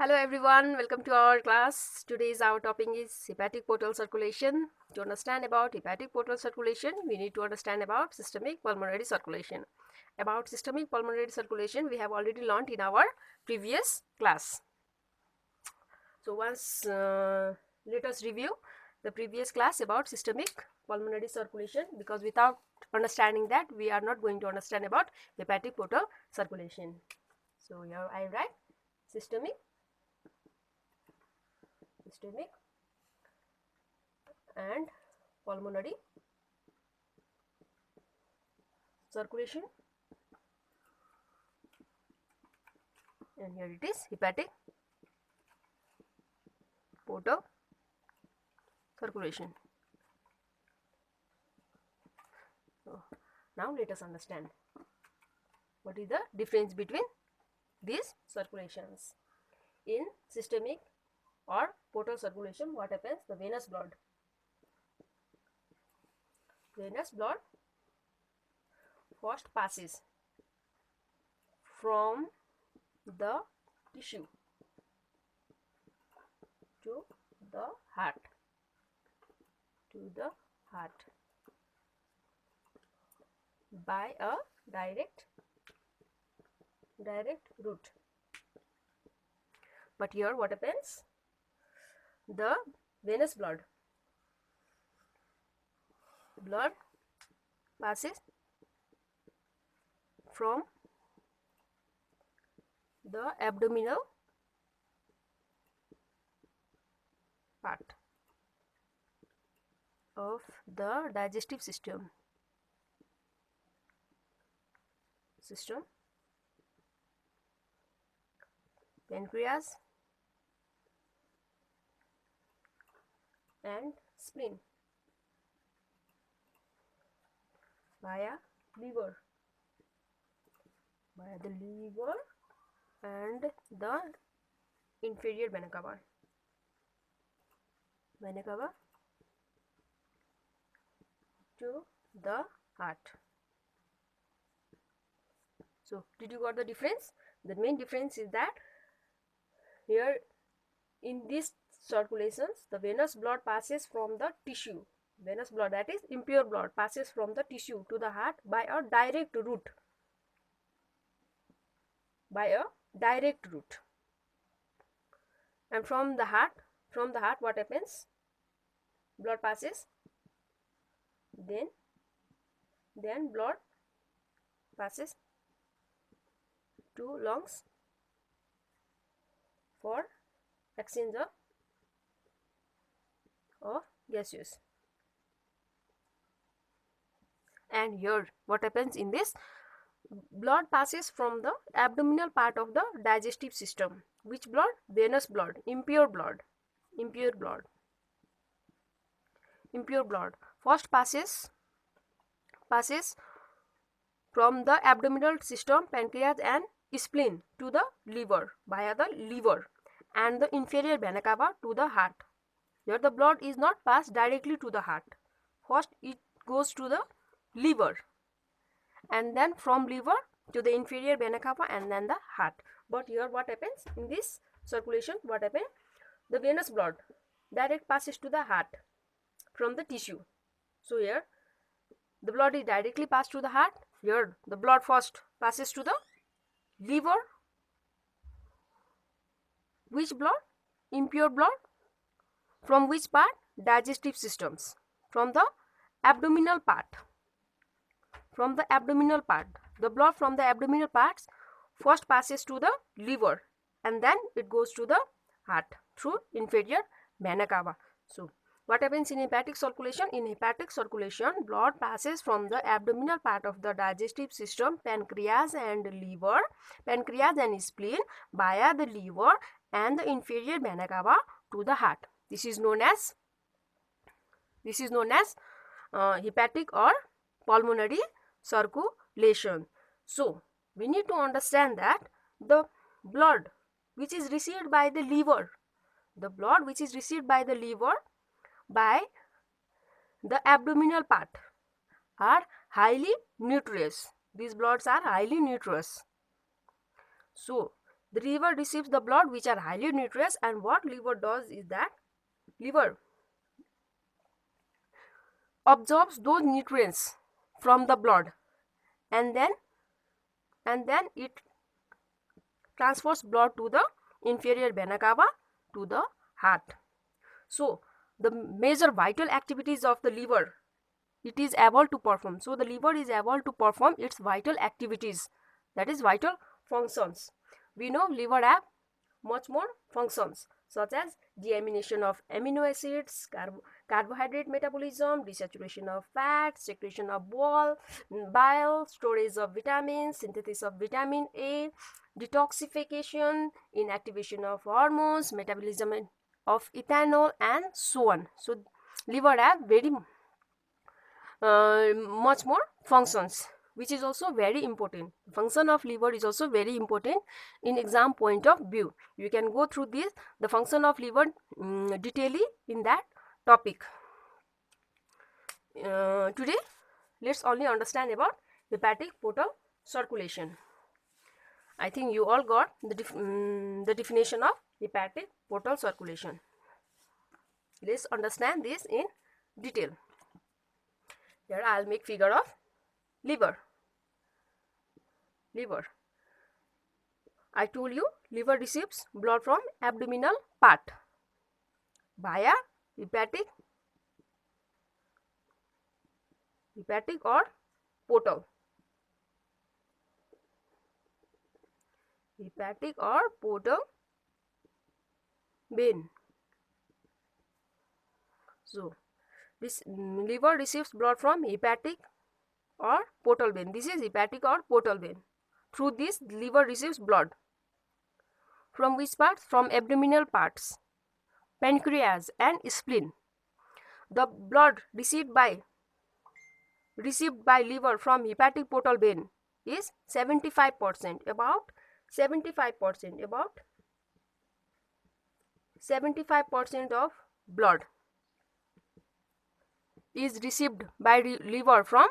Hello everyone, welcome to our class. Today's our topic is hepatic portal circulation. To understand about hepatic portal circulation, we need to understand about systemic pulmonary circulation. About systemic pulmonary circulation, we have already learned in our previous class. So once let us review the previous class about systemic pulmonary circulation, because without understanding that we are not going to understand about hepatic portal circulation. So here I write systemic and pulmonary circulation, and here it is hepatic portal circulation. So now let us understand what is the difference between these circulations. In systemic or portal circulation, what happens? The venous blood first passes from the tissue to the heart by a direct route. But here what happens? The venous blood passes from the abdominal part of the digestive system, pancreas and spleen, via the liver and the inferior vena cava to the heart. So did you got the difference? The main difference is that here in these circulations, the venous blood passes from the tissue. Venous blood, that is impure blood, passes from the tissue to the heart by a direct route. And from the heart what happens? Blood passes, then blood passes to lungs for exchange of gaseous. And here what happens in this? Blood passes from the abdominal part of the digestive system. Which blood? Venous blood, impure blood first passes from the abdominal system, pancreas and spleen to the liver via the liver and the inferior vena cava to the heart. Here the blood is not passed directly to the heart. First it goes to the liver, and then from liver to the inferior vena cava and then the heart. But here what happens in this circulation? What happens? The venous blood direct passes to the heart from the tissue. So here the blood is directly passed to the heart. Here the blood first passes to the liver. Which blood? Impure blood. From which part? Digestive systems. From the abdominal part. The blood from the abdominal parts first passes to the liver and then it goes to the heart through inferior vena cava. So what happens in hepatic circulation? In hepatic circulation, blood passes from the abdominal part of the digestive system, pancreas and spleen via the liver and the inferior vena cava to the heart. This is known as hepatic or pulmonary circulation. So we need to understand that the blood which is received by the liver by the abdominal part are highly nutritious. These bloods are highly nutritious. So The liver receives the blood which are highly nutritious, and what liver does is that liver absorbs those nutrients from the blood, and then it transfers blood to the inferior vena cava to the heart. So the major vital activities of the liver it is able to perform. So the liver is able to perform its vital activities, that is vital functions. We know liver have much more functions such as deamination of amino acids, carbohydrate metabolism, desaturation of fat, secretion of bile, storage of vitamins, synthesis of vitamin A, detoxification, inactivation of hormones, metabolism of ethanol, and so on. So liver have very much more functions, which is also very important. Function of liver is also very important in exam point of view. You can go through this, the function of liver detailedly in that topic. Today let's only understand about hepatic portal circulation. I think you all got the definition of hepatic portal circulation. Let's understand this in detail. Here I'll make figure of liver. I told you liver receives blood from abdominal part via hepatic or portal. Hepatic or portal vein. So this liver receives blood from hepatic or portal vein. This is hepatic or portal vein. Through this liver receives blood. From which parts? From abdominal parts, pancreas and spleen. The blood received by liver from hepatic portal vein is 75%. About 75% of blood is received by liver from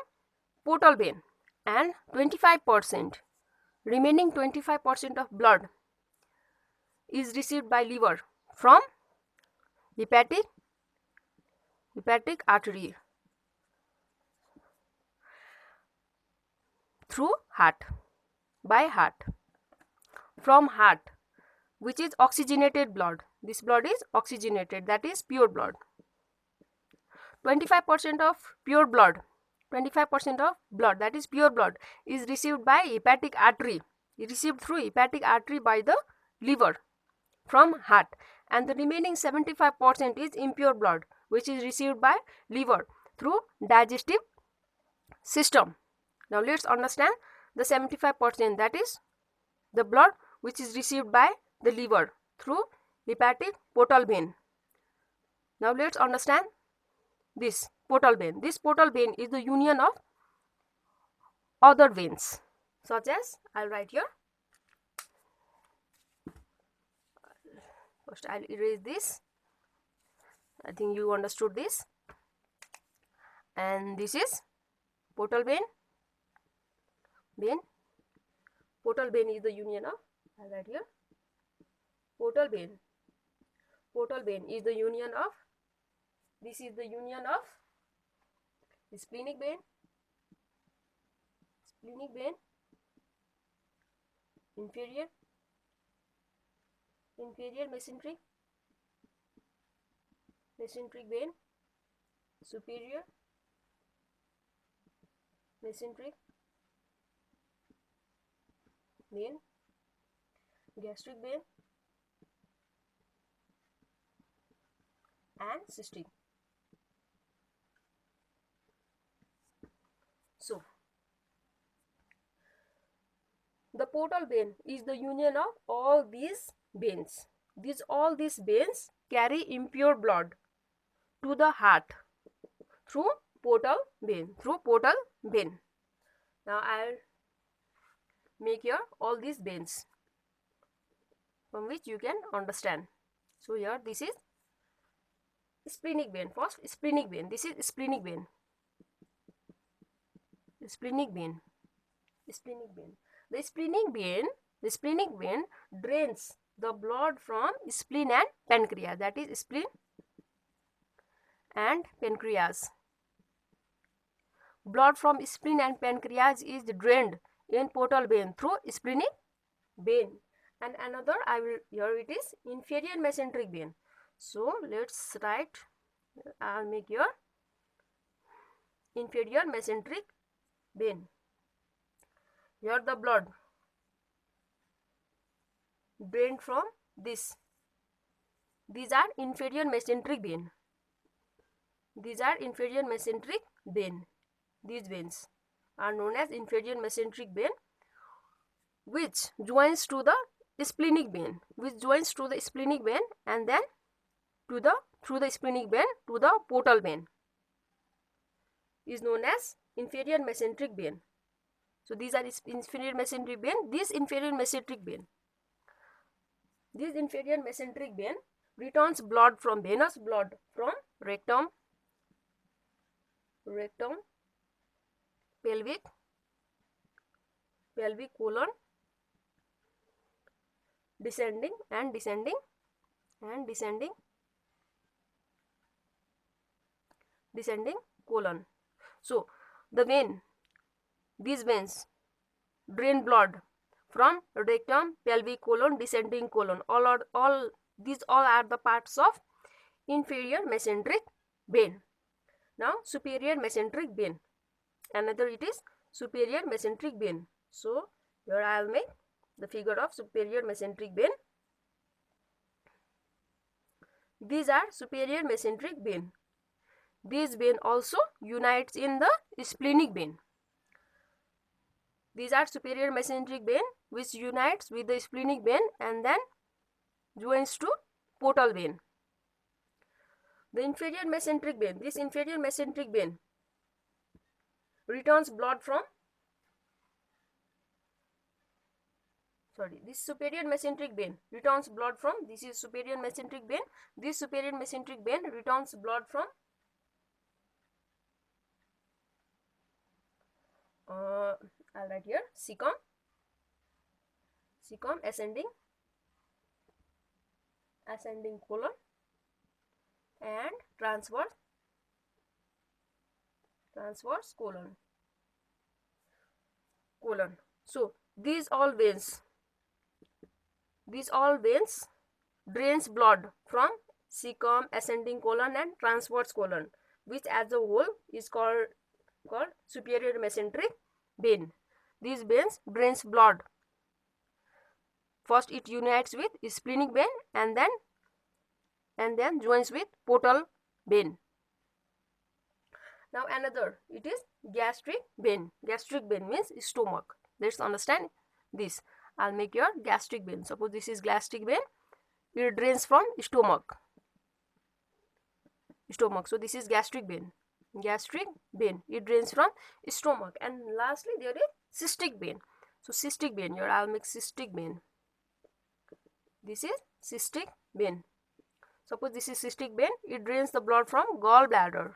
portal vein, and 25%, remaining 25% of blood is received by liver from hepatic artery through heart, by heart. From heart, which is oxygenated blood. This blood is oxygenated, that is pure blood. 25% of pure blood, 25% of blood, that is pure blood, is received by hepatic artery, received through hepatic artery by the liver from heart, and the remaining 75% is impure blood, which is received by liver through digestive system. Now let's understand the 75%, that is the blood which is received by the liver through hepatic portal vein. Now let's understand this portal vein. This portal vein is the union of other veins, such as, I'll write here. First I'll erase this. I think you understood this. And this is portal vein. Portal vein is the union of, I'll write here, portal vein is the union of, this is the union of the splenic vein, inferior mesenteric vein, superior mesenteric vein, gastric vein, and cystic. So the portal vein is the union of all these veins. All these veins carry impure blood to the heart through portal vein. Now I'll make here all these veins from which you can understand. So here this is splenic vein. First splenic vein. This is splenic vein. The splenic vein The splenic vein drains the blood from spleen and pancreas, that is spleen and pancreas. Blood from spleen and pancreas is drained in portal vein through splenic vein. And another, here it is inferior mesenteric vein. So let's write, I'll make your inferior mesenteric vein. Here the blood drained from this. These are inferior mesenteric vein. These are inferior mesenteric vein. These veins are known as inferior mesenteric vein, which joins to the splenic vein, and then through the splenic vein to the portal vein is known as inferior mesenteric vein. So these are inferior mesenteric vein. This inferior mesenteric vein returns blood from venous blood from rectum, pelvic colon, descending colon. So these veins drain blood from rectum, pelvic colon, descending colon. These are the parts of inferior mesenteric vein. Now superior mesenteric vein. Another, it is superior mesenteric vein. So here I will make the figure of superior mesenteric vein. These are superior mesenteric vein. This vein also unites in the splenic vein. These are superior mesenteric vein which unites with the splenic vein and then joins to portal vein. The inferior mesenteric vein, this inferior mesenteric vein returns blood from, this superior mesenteric vein returns blood from, this is superior mesenteric vein. This superior mesenteric vein returns blood from I'll write here cecum, ascending colon, and transverse colon. So these all veins drains blood from cecum, ascending colon, and transverse colon, which as a whole is called superior mesenteric vein. These veins drains blood. First it unites with splenic vein and then joins with portal vein. Now another, it is gastric vein. Gastric vein means stomach. Let's understand this. I'll make your gastric vein. Suppose this is gastric vein. It drains from stomach. So this is gastric vein. It drains from stomach. And lastly there is cystic vein. So cystic vein, here I'll make cystic vein. This is cystic vein. Suppose this is cystic vein. It drains the blood from gallbladder.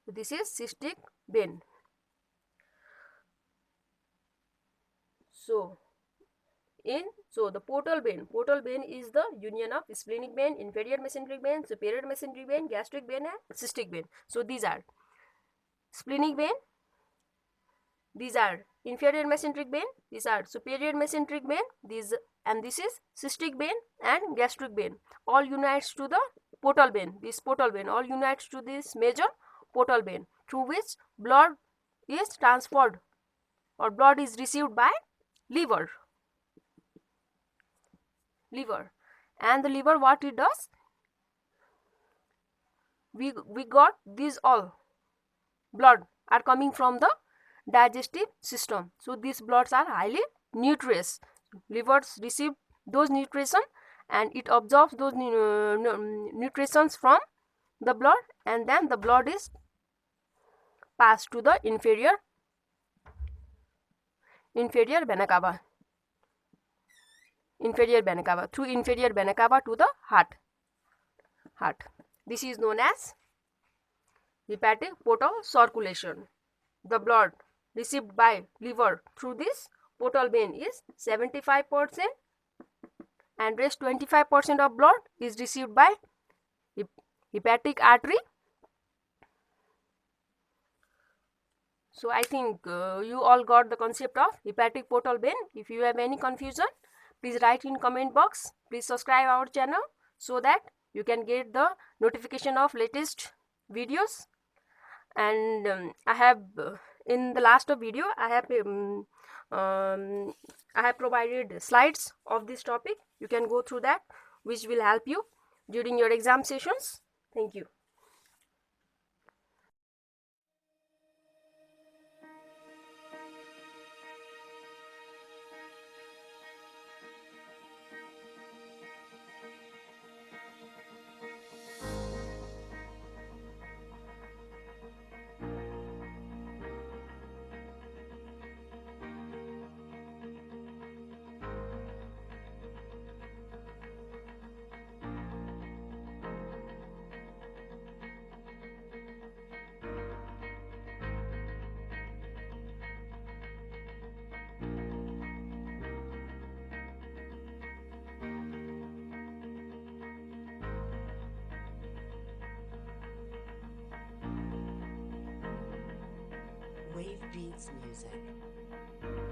So this is cystic vein. So the portal vein is the union of splenic vein, inferior mesenteric vein, superior mesenteric vein, gastric vein, and cystic vein. So these are splenic vein, these are inferior mesenteric vein, these are superior mesenteric vein, this is cystic vein and gastric vein. All unites to the portal vein. This portal vein all unites to this major portal vein, through which blood is transferred or blood is received by liver. And the liver, what it does, we got these all blood are coming from the digestive system. So these bloods are highly nutritious. Livers receive those nutrition and it absorbs those nutritions from the blood, and then the blood is passed to the inferior vena cava. Through inferior vena cava to the heart. This is known as hepatic portal circulation. the blood received by liver through this portal vein is 75%, and rest 25% of blood is received by hepatic artery. So I think you all got the concept of hepatic portal vein. If you have any confusion, please write in comment box. Please subscribe our channel so that you can get the notification of latest videos. And I have in the last video I have provided slides of this topic. You can go through that, which will help you during your exam sessions. Thank you. Wave Beats Music.